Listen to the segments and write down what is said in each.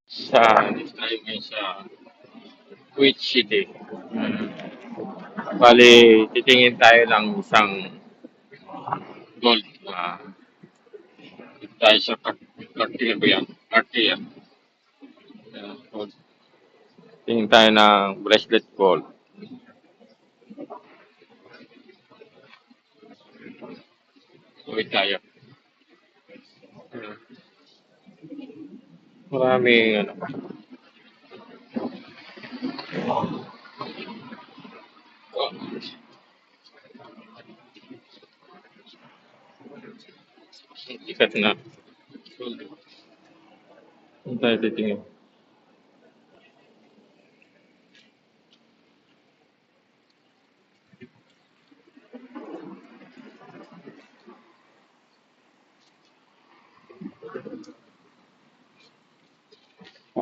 Sa tayo ngayon sa Kuwait City. Mm. Bali, titingin tayo ng isang gold na tayo sa Cartier ba yan? Cartier. Gold. Tingin tayo ng bracelet gold. Kuwait tayo. Mm. Maraming ano. Oh, sikat na. Gold. Saan tayo titingin?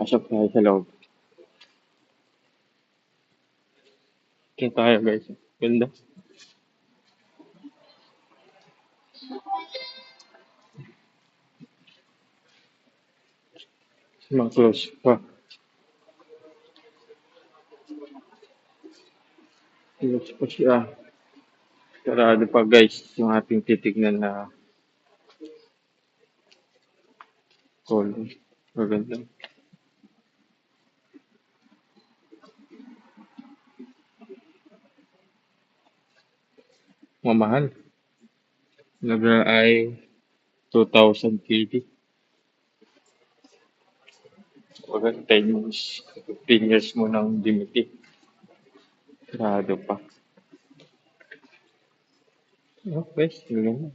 Pasok tayo sa loob. Tingin tayo guys. Ganda. Mga close pa. Close pa siya. Sarado pa guys yung ating titignan na gold. Maganda. Mamahal. Laga ay 2,000 KD. Wag 10 years, 15 years mo nang dimiti. Sarado pa. Okay, sige na.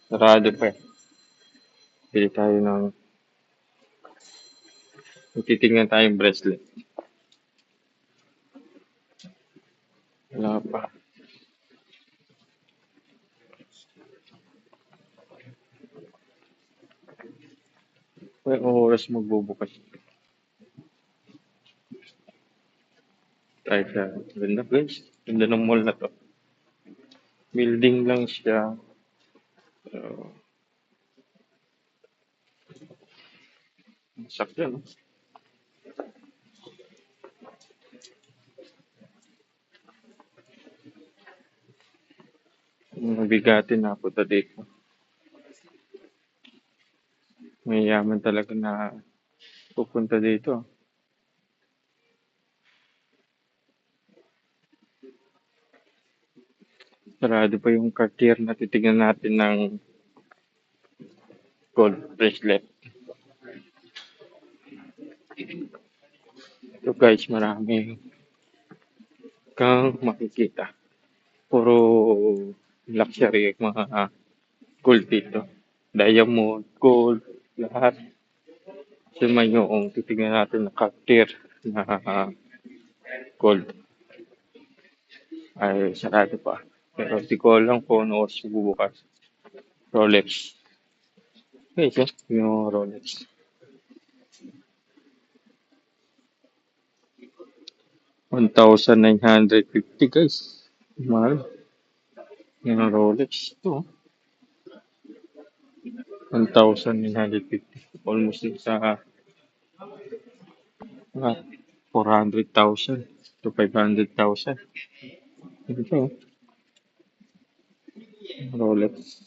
Sarado pa eh. Pili tayo ng, titingnan tayong bracelet. Wala pa. May oras magbubukas. Tayo sa, ganda guys. Ganda ng mall na to. Building lang siya. Uh, sakyan. No? Mabigatin na punta dito. May yaman talaga na pupunta dito. Sarado pa yung Cartier na titignan natin ng gold bracelet. Ito guys, marami kang makikita. Puro luxury mga gold dito. Diamond, gold, lahat. Kasi man yung titignan natin na Cartier na gold ay sarado pa. Pero di ko alam kung ano oras bubukas. Rolex. Okay, so, yung Rolex. 1,950 guys. Mahal. Yung Rolex. Ito. 1,950. Almost din sa 400,000 to 500,000. Ito. Rolex.